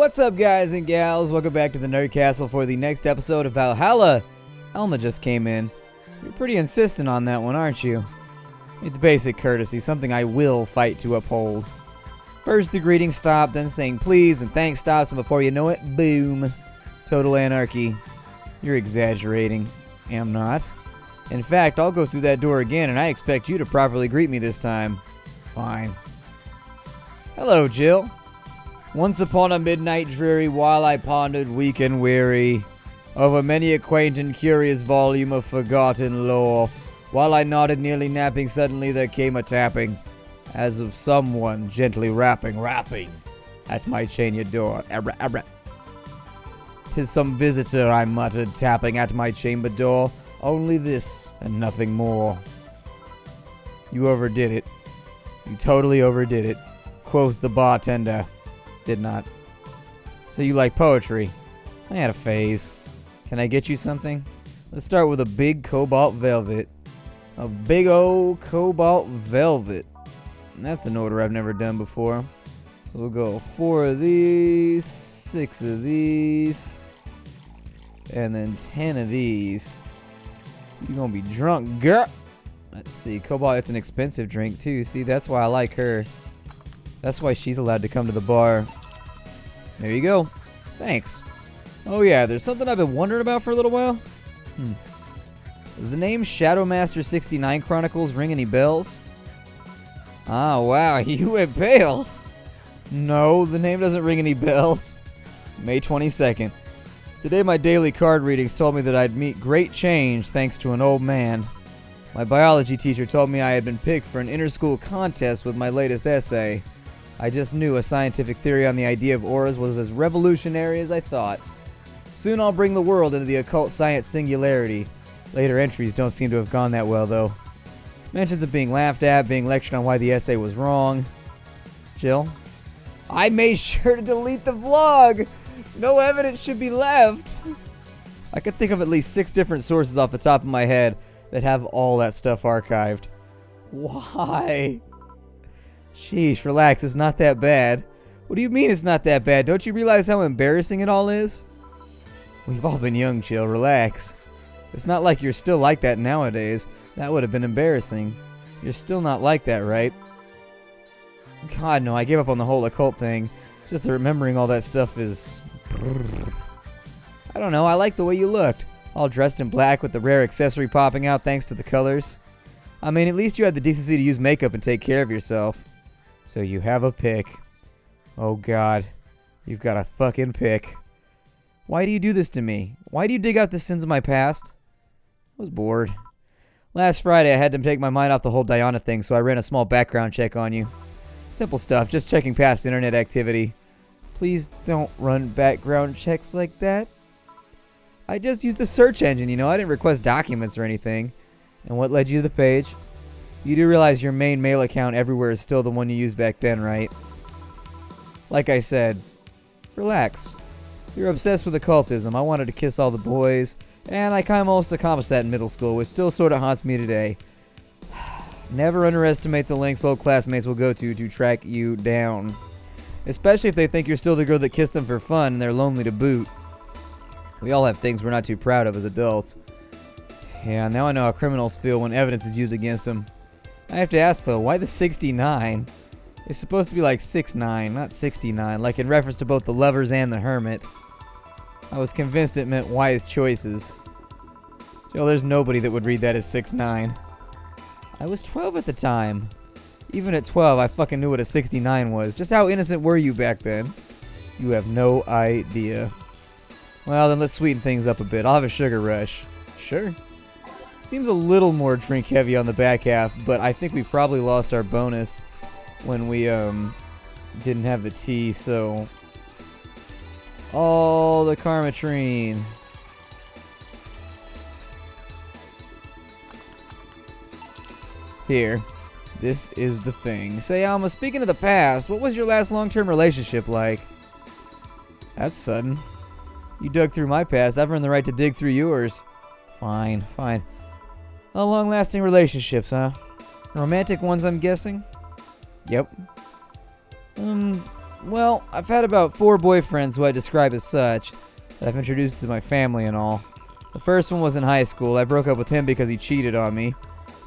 What's up, guys and gals? Welcome back to the Nerd Castle for the next episode of Valhalla. Elma just came in. You're pretty insistent on that one, aren't you? It's basic courtesy, something I will fight to uphold. First the greeting stop, then saying please and thanks stops, and before you know it, boom. Total anarchy. You're exaggerating. Am not. In fact, I'll go through that door again, and I expect you to properly greet me this time. Fine. Hello, Jill. Once upon a midnight dreary, while I pondered weak and weary over many a quaint and curious volume of forgotten lore, while I nodded nearly napping, suddenly there came a tapping, as of someone gently rapping at my chained door. Abra, abra. 'Tis some visitor, I muttered, tapping at my chamber door. Only this and nothing more. You overdid it. You totally overdid it, quoth the bartender. Did not. So you like poetry? I had a phase. Can I get you something? Let's start with a big cobalt velvet. A big old cobalt velvet. And that's an order I've never done before. So we'll go 4 of these, 6 of these, and then 10 of these. You're gonna be drunk, girl. Let's see, cobalt, it's an expensive drink too. See, that's why I like her. That's why she's allowed to come to the bar. There you go. Thanks. Oh yeah, there's something I've been wondering about for a little while. Does the name Shadowmaster 69 Chronicles ring any bells? Ah, wow, you went pale. No, the name doesn't ring any bells. May 22nd. Today my daily card readings told me that I'd meet great change thanks to an old man. My biology teacher told me I had been picked for an inter-school contest with my latest essay. I just knew a scientific theory on the idea of auras was as revolutionary as I thought. Soon I'll bring the world into the occult science singularity. Later entries don't seem to have gone that well, though. Mentions of being laughed at, being lectured on why the essay was wrong. Jill? I made sure to delete the vlog! No evidence should be left! I could think of at least 6 different sources off the top of my head that have all that stuff archived. Why? Sheesh, relax, it's not that bad. What do you mean it's not that bad? Don't you realize how embarrassing it all is? We've all been young, Jill, relax. It's not like you're still like that nowadays. That would have been embarrassing. You're still not like that, right? God, no, I gave up on the whole occult thing. Just that remembering all that stuff is... I don't know, I like the way you looked. All dressed in black with the rare accessory popping out thanks to the colors. I mean, at least you had the decency to use makeup and take care of yourself. So you have a pick. Oh God, you've got a fucking pick. Why do you do this to me? Why do you dig out the sins of my past? I was bored. Last Friday I had to take my mind off the whole Diana thing, so I ran a small background check on you. Simple stuff, just checking past internet activity. Please don't run background checks like that. I just used a search engine, you know, I didn't request documents or anything. And what led you to the page? You do realize your main mail account everywhere is still the one you used back then, right? Like I said, relax. You're obsessed with occultism. I wanted to kiss all the boys, and I kind of almost accomplished that in middle school, which still sort of haunts me today. Never underestimate the lengths old classmates will go to track you down. Especially if they think you're still the girl that kissed them for fun and they're lonely to boot. We all have things we're not too proud of as adults. Yeah, now I know how criminals feel when evidence is used against them. I have to ask though, why the 69? It's supposed to be like 6'9", not 69, like in reference to both the lovers and the hermit. I was convinced it meant wise choices. Joe, there's nobody that would read that as 6'9". I was 12 at the time. Even at 12, I fucking knew what a 69 was. Just how innocent were you back then? You have no idea. Well, then let's sweeten things up a bit. I'll have a sugar rush. Sure. Seems a little more drink heavy on the back half, but I think we probably lost our bonus when we didn't have the tea, so... all the Karmatrine. Here. This is the thing. Say, Alma, speaking of the past, what was your last long-term relationship like? That's sudden. You dug through my past. I've earned the right to dig through yours. Fine, fine. Long-lasting relationships, huh? Romantic ones, I'm guessing? Yep. Well, I've had about 4 boyfriends who I describe as such, that I've introduced to my family and all. The first one was in high school. I broke up with him because he cheated on me.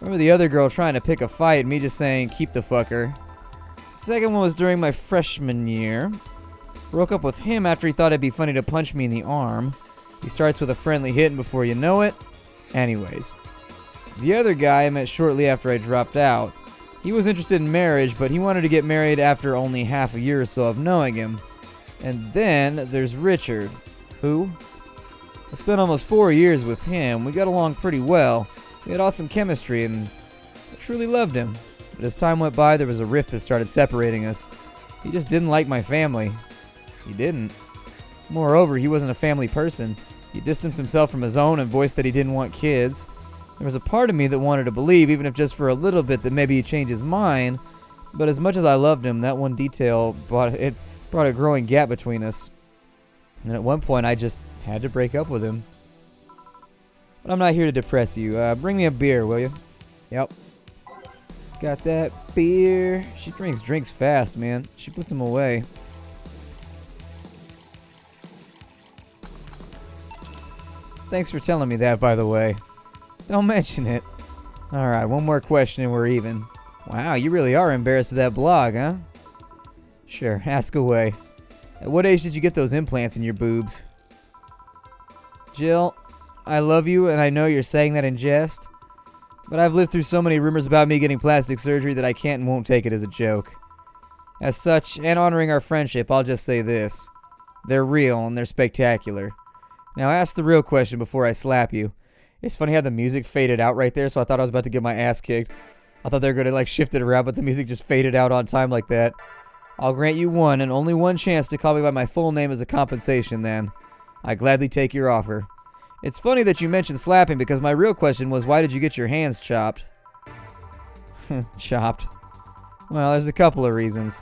Remember the other girl trying to pick a fight and me just saying, keep the fucker. The second one was during my freshman year. Broke up with him after he thought it'd be funny to punch me in the arm. He starts with a friendly hit and before you know it. Anyways. The other guy I met shortly after I dropped out. He was interested in marriage, but he wanted to get married after only half a year or so of knowing him. And then there's Richard, who... I spent almost 4 years with him. We got along pretty well. We had awesome chemistry, and I truly loved him. But as time went by, there was a rift that started separating us. He just didn't like my family. He didn't. Moreover, he wasn't a family person. He distanced himself from his own and voiced that he didn't want kids. There was a part of me that wanted to believe, even if just for a little bit, that maybe he'd change his mind. But as much as I loved him, that one detail brought a growing gap between us. And at one point, I just had to break up with him. But I'm not here to depress you. Bring me a beer, will you? Yep. Got that beer. She drinks fast, man. She puts them away. Thanks for telling me that, by the way. Don't mention it. Alright, one more question and we're even. Wow, you really are embarrassed of that blog, huh? Sure, ask away. At what age did you get those implants in your boobs? Jill, I love you and I know you're saying that in jest, but I've lived through so many rumors about me getting plastic surgery that I can't and won't take it as a joke. As such, and honoring our friendship, I'll just say this. They're real and they're spectacular. Now ask the real question before I slap you. It's funny how the music faded out right there, so I thought I was about to get my ass kicked. I thought they were going to shift it around, but the music just faded out on time like that. I'll grant you one and only one chance to call me by my full name as a compensation then. I gladly take your offer. It's funny that you mentioned slapping because my real question was why did you get your hands chopped? Chopped. Well, there's a couple of reasons.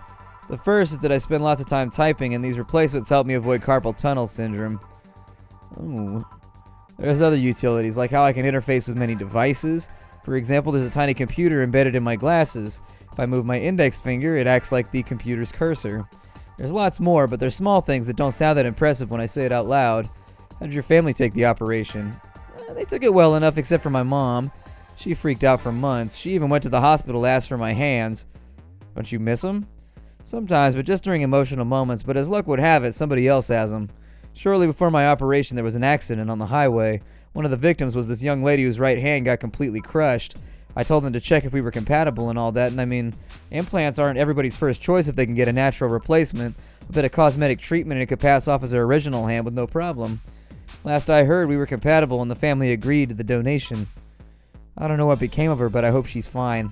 The first is that I spend lots of time typing and these replacements help me avoid carpal tunnel syndrome. Ooh. There's other utilities like how I can interface with many devices. For example, there's a tiny computer embedded in my glasses. If I move my index finger, it acts like the computer's cursor. There's lots more, but they're small things that don't sound that impressive when I say it out loud. How did your family take the operation? They took it well enough, except for my mom. She freaked out for months. She even went to the hospital to ask for my hands. Don't you miss them? Sometimes, but just during emotional moments. But as luck would have it, somebody else has them. Shortly before my operation, there was an accident on the highway. One of the victims was this young lady whose right hand got completely crushed. I told them to check if we were compatible and all that, and I mean, implants aren't everybody's first choice if they can get a natural replacement. A bit of cosmetic treatment and it could pass off as her original hand with no problem. Last I heard, we were compatible and the family agreed to the donation. I don't know what became of her, but I hope she's fine.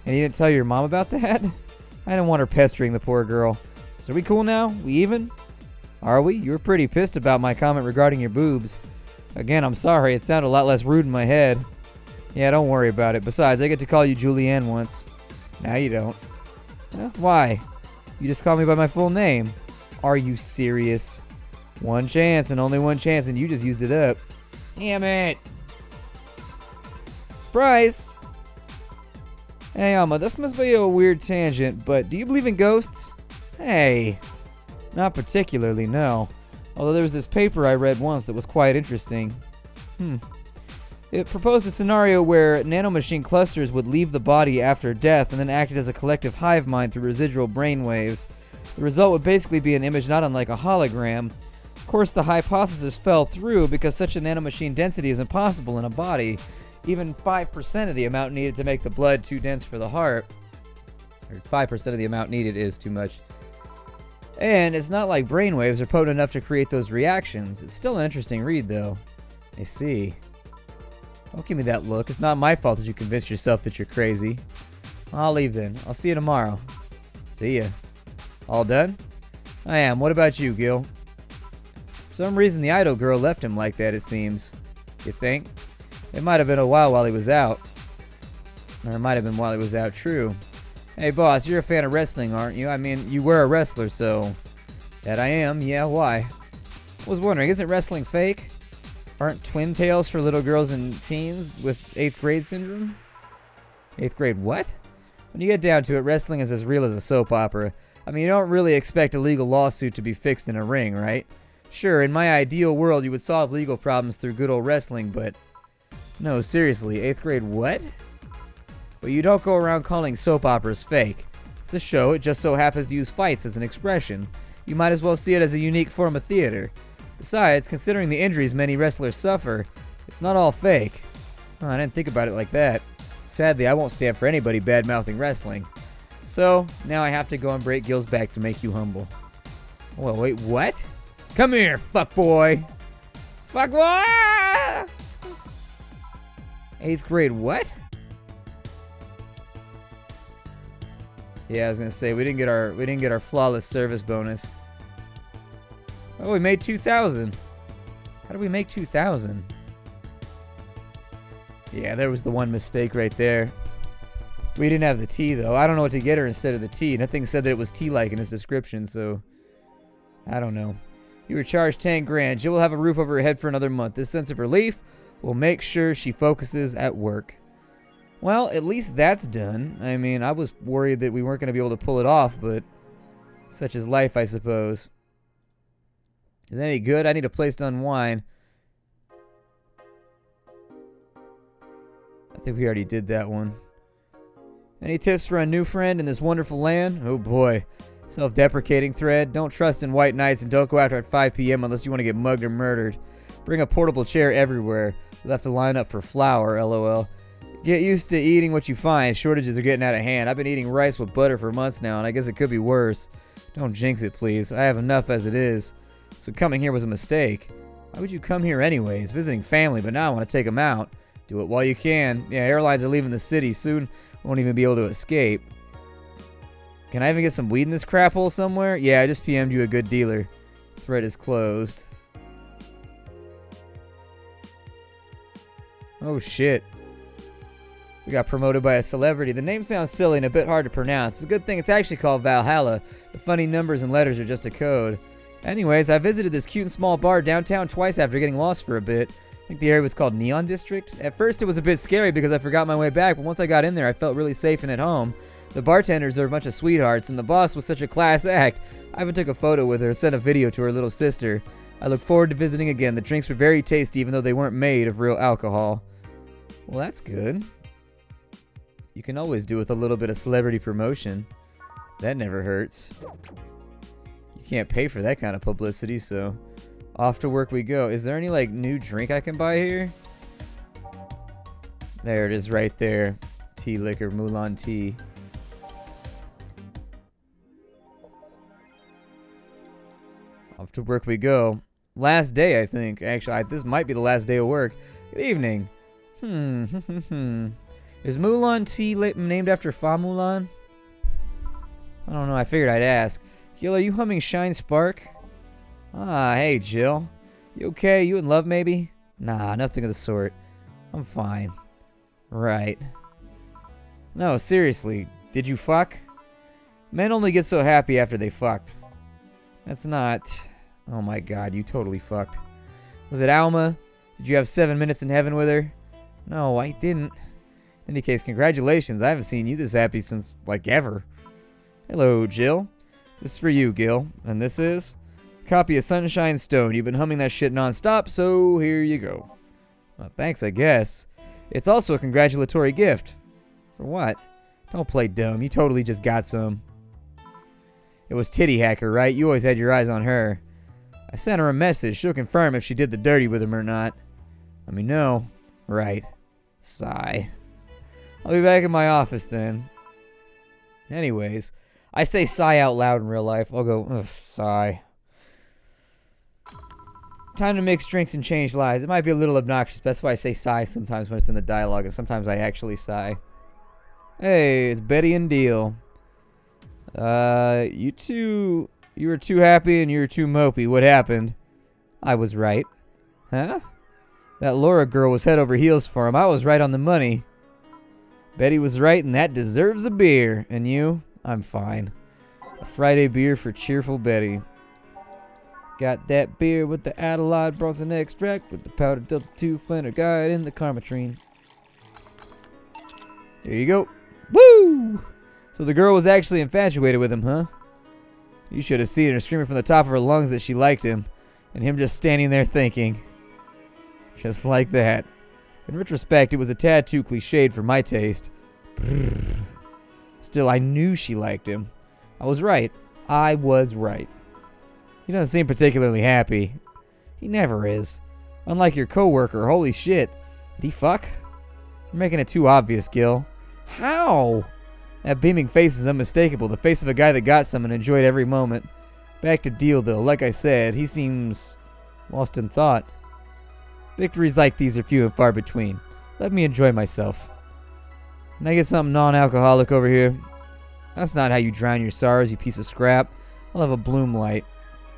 And you didn't tell your mom about that? I didn't want her pestering the poor girl. So are we cool now? We even? Are we? You were pretty pissed about my comment regarding your boobs. Again, I'm sorry. It sounded a lot less rude in my head. Yeah, don't worry about it. Besides, I get to call you Julianne once. Now you don't. Why? You just called me by my full name. Are you serious? One chance and only one chance, and you just used it up. Damn it. Surprise! Hey, Alma, this must be a weird tangent, but do you believe in ghosts? Hey. Not particularly, no. Although there was this paper I read once that was quite interesting. It proposed a scenario where nanomachine clusters would leave the body after death and then acted as a collective hive mind through residual brainwaves. The result would basically be an image not unlike a hologram. Of course, the hypothesis fell through because such a nanomachine density is impossible in a body. Even 5% of the amount needed to make the blood too dense for the heart. Or 5% of the amount needed is too much. And it's not like brainwaves are potent enough to create those reactions. It's still an interesting read, though. I see. Don't give me that look. It's not my fault that you convinced yourself that you're crazy. I'll leave then. I'll see you tomorrow. See ya. All done? I am. What about you, Gil? For some reason, the idol girl left him like that, it seems. You think? It might have been a while he was out. Or it might have been while he was out, true. Hey, boss, you're a fan of wrestling, aren't you? I mean, you were a wrestler, so... That I am, yeah, why? I was wondering, isn't wrestling fake? Aren't twin tails for little girls and teens with 8th grade syndrome? 8th grade what? When you get down to it, wrestling is as real as a soap opera. I mean, you don't really expect a legal lawsuit to be fixed in a ring, right? Sure, in my ideal world, you would solve legal problems through good old wrestling, but... No, seriously, 8th grade what? But you don't go around calling soap operas fake. It's a show, it just so happens to use fights as an expression. You might as well see it as a unique form of theater. Besides, considering the injuries many wrestlers suffer, it's not all fake. Oh, I didn't think about it like that. Sadly, I won't stand for anybody bad-mouthing wrestling. So, now I have to go and break Gil's back to make you humble. Well, wait, what? Come here, fuckboy! Fuckboy! 8th grade what? Yeah, I was gonna say we didn't get our flawless service bonus. Oh, we made 2,000. How did we make 2,000? Yeah, there was the one mistake right there. We didn't have the T though. I don't know what to get her instead of the T. Nothing said that it was T-like in its description, so I don't know. You were charged 10 grand. Jill will have a roof over her head for another month. This sense of relief will make sure she focuses at work. Well, at least that's done. I mean, I was worried that we weren't going to be able to pull it off, but such is life, I suppose. Is that any good? I need a place to unwind. I think we already did that one. Any tips for a new friend in this wonderful land? Oh boy. Self-deprecating thread. Don't trust in white nights and don't go after at 5 p.m. unless you want to get mugged or murdered. Bring a portable chair everywhere. You'll have to line up for flour, lol. Get used to eating what you find. Shortages are getting out of hand. I've been eating rice with butter for months now, and I guess it could be worse. Don't jinx it, please. I have enough as it is. So coming here was a mistake. Why would you come here anyways? Visiting family, but now I want to take them out. Do it while you can. Yeah, airlines are leaving the city soon. Won't even be able to escape. Can I even get some weed in this crap hole somewhere? Yeah, I just PM'd you a good dealer. Thread is closed. Oh shit. We got promoted by a celebrity. The name sounds silly and a bit hard to pronounce. It's a good thing it's actually called Valhalla. The funny numbers and letters are just a code. Anyways, I visited this cute and small bar downtown twice after getting lost for a bit. I think the area was called Neon District. At first it was a bit scary because I forgot my way back, but once I got in there I felt really safe and at home. The bartenders are a bunch of sweethearts, and the boss was such a class act. I even took a photo with her and sent a video to her little sister. I look forward to visiting again. The drinks were very tasty even though they weren't made of real alcohol. Well, that's good. You can always do with a little bit of celebrity promotion. That never hurts. You can't pay for that kind of publicity, so off to work we go. Is there any like new drink I can buy here? There it is right there. Tea liquor, Mulan tea. Off to work we go. Last day, I think. Actually, this might be the last day of work. Good evening. Is Mulan tea named after Fa Mulan? I don't know. I figured I'd ask. Gil, are you humming Shine Spark? Ah, hey, Jill. You okay? You in love, maybe? Nah, nothing of the sort. I'm fine. Right. No, seriously. Did you fuck? Men only get so happy after they fucked. That's not... Oh my god, you totally fucked. Was it Alma? Did you have 7 minutes in heaven with her? No, I didn't. In any case, congratulations. I haven't seen you this happy since, like, ever. Hello, Jill. This is for you, Gil. And this is... Copy of Sunshine Stone. You've been humming that shit non-stop, so here you go. Well, thanks, I guess. It's also a congratulatory gift. For what? Don't play dumb. You totally just got some. It was Titty Hacker, right? You always had your eyes on her. I sent her a message. She'll confirm if she did the dirty with him or not. Let me know. Right. Sigh. I'll be back in my office then. Anyways, I say sigh out loud in real life. I'll go, ugh, sigh. Time to mix drinks and change lives. It might be a little obnoxious, but that's why I say sigh sometimes when it's in the dialogue, and sometimes I actually sigh. Hey, it's Betty and Deal. You were too happy and you were too mopey. What happened? I was right. Huh? That Laura girl was head over heels for him. I was right on the money. Betty was right, and that deserves a beer. And you? I'm fine. A Friday beer for cheerful Betty. Got that beer with the Adelaide Bronson extract with the powdered Delta 2 Flanner Guide and the Karmatrine. There you go. Woo! So the girl was actually infatuated with him, huh? You should have seen her screaming from the top of her lungs that she liked him, and him just standing there thinking. Just like that. In retrospect, it was a tad too cliched for my taste. Brrr. Still, I knew she liked him. I was right. I was right. He doesn't seem particularly happy. He never is. Unlike your coworker, holy shit. Did he fuck? You're making it too obvious, Gil. How? That beaming face is unmistakable. The face of a guy that got some and enjoyed every moment. Back to deal, though. Like I said, he seems lost in thought. Victories like these are few and far between. Let me enjoy myself. Can I get something non-alcoholic over here? That's not how you drown your sorrows, you piece of scrap. I'll have a Bloom Light.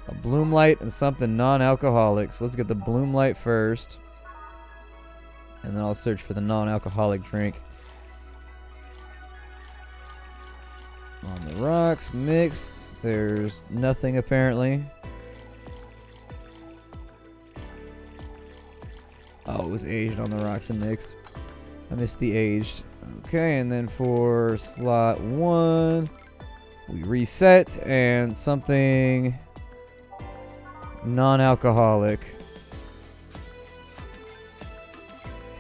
A Bloom Light and something non-alcoholic. So let's get the Bloom Light first. And then I'll search for the non-alcoholic drink. On the rocks, mixed. There's nothing apparently. Oh, it was aged on the rocks and mixed. I missed the aged. Okay, and then for slot 1, we reset and something non-alcoholic.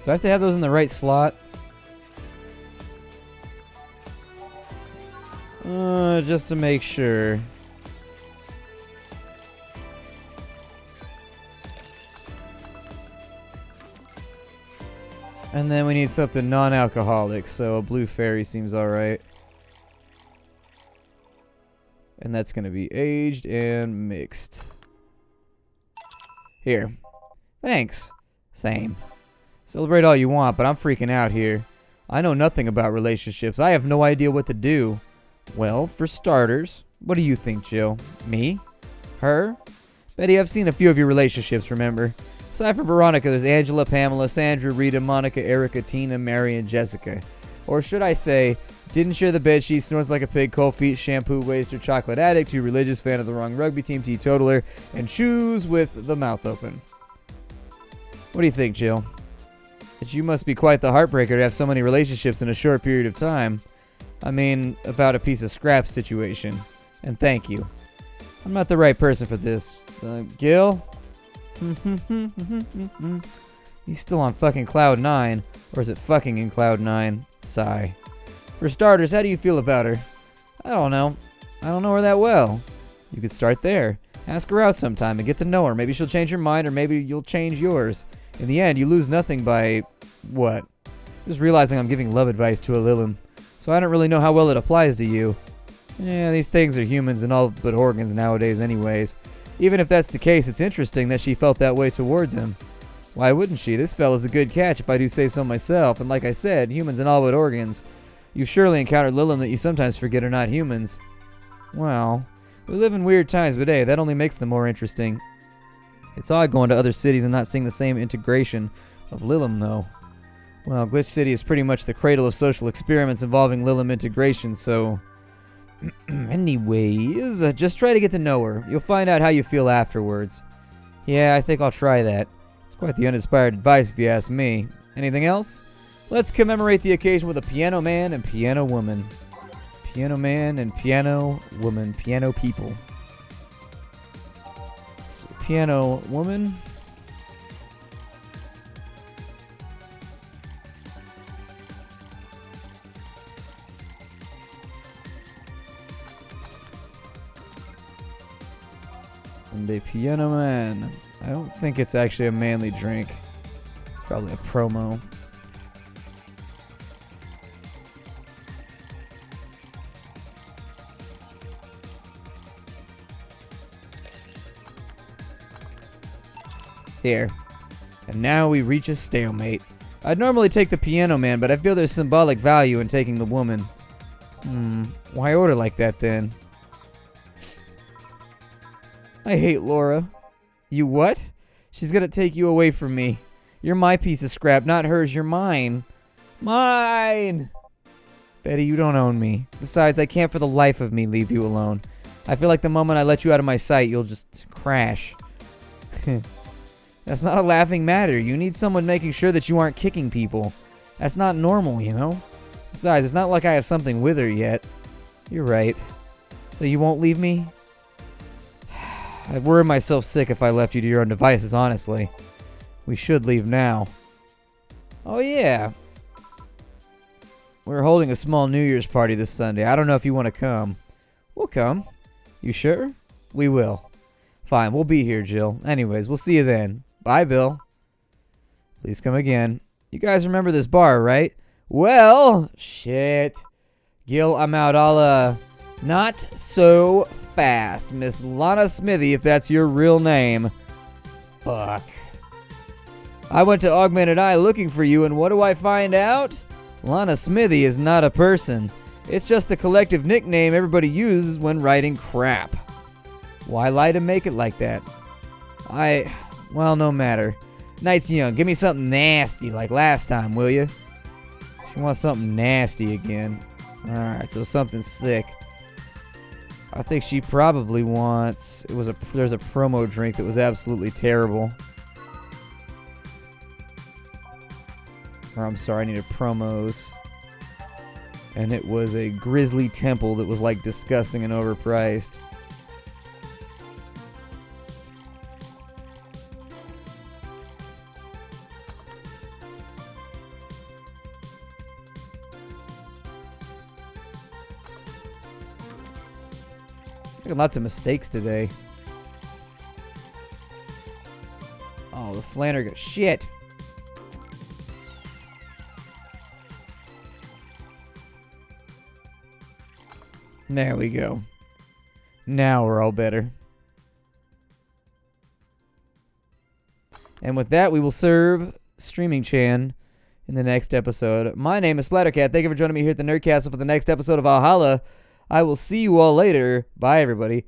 Do I have to have those in the right slot? Just to make sure. And then we need something non-alcoholic, so a blue fairy seems alright. And that's going to be aged and mixed. Here. Thanks. Same. Celebrate all you want, but I'm freaking out here. I know nothing about relationships. I have no idea what to do. Well, for starters, what do you think, Jill? Me? Her? Betty, I've seen a few of your relationships, remember? Aside from Veronica, there's Angela, Pamela, Sandra, Rita, Monica, Erica, Tina, Mary, and Jessica. Or should I say, didn't share the bed sheet, snores like a pig, cold feet, shampoo waster, chocolate addict, too religious, fan of the wrong rugby team, teetotaler, and chews with the mouth open. What do you think, Jill? That you must be quite the heartbreaker to have so many relationships in a short period of time. I mean, about a piece of scrap situation. And thank you. I'm not the right person for this. Gil? He's still on fucking Cloud 9. Or is it fucking in Cloud 9? Sigh. For starters, how do you feel about her? I don't know. I don't know her that well. You could start there. Ask her out sometime and get to know her. Maybe she'll change her mind or maybe you'll change yours. In the end, you lose nothing by... what? Just realizing I'm giving love advice to a Lilum. So I don't really know how well it applies to you. Yeah, these things are humans and all but organs nowadays anyways. Even if that's the case, it's interesting that she felt that way towards him. Why wouldn't she? This fella's a good catch if I do say so myself. And like I said, humans and all but organs. You've surely encountered Lilum that you sometimes forget are not humans. Well, we live in weird times, but hey, that only makes them more interesting. It's odd going to other cities and not seeing the same integration of Lilum, though. Well, Glitch City is pretty much the cradle of social experiments involving Lilum integration, so... Anyways, just try to get to know her. You'll find out how you feel afterwards. Yeah, I think I'll try that. It's quite the uninspired advice if you ask me. Anything else? Let's commemorate the occasion with a piano man and piano woman. Piano man and piano woman. Piano people. So, piano woman... and a piano man. I don't think it's actually a manly drink. It's probably a promo. Here. And now we reach a stalemate. I'd normally take the piano man, but I feel there's symbolic value in taking the woman. Why order like that then? I hate Laura. You what? She's gonna take you away from me. You're my piece of scrap, not hers. You're mine. Mine! Betty, you don't own me. Besides, I can't for the life of me leave you alone. I feel like the moment I let you out of my sight, you'll just crash. That's not a laughing matter. You need someone making sure that you aren't kicking people. That's not normal, you know? Besides, it's not like I have something with her yet. You're right. So you won't leave me? I'd worry myself sick if I left you to your own devices, honestly. We should leave now. Oh, yeah. We're holding a small New Year's party this Sunday. I don't know if you want to come. We'll come. You sure? We will. Fine, we'll be here, Jill. Anyways, we'll see you then. Bye, Bill. Please come again. You guys remember this bar, right? Well, shit. Gil, I'm out. I'll, not so fast. Miss Lana Smithy, if that's your real name. Fuck. I went to Augmented Eye looking for you, and what do I find out? Lana Smithy is not a person. It's just the collective nickname everybody uses when writing crap. Why lie to make it like that? Well, no matter. Night's young. Give me something nasty like last time, will you? She wants something nasty again. Alright, so something sick. I think she probably wants... There's a promo drink that was absolutely terrible. Or I'm sorry, I needed promos. And it was a Grizzly Temple that was like disgusting and overpriced. Making lots of mistakes today. Oh, the Flanagan. Shit. There we go. Now we're all better. And with that, we will serve Streaming Chan in the next episode. My name is Splattercat. Thank you for joining me here at the Nerdcastle for the next episode of Valhalla. I will see you all later. Bye, everybody.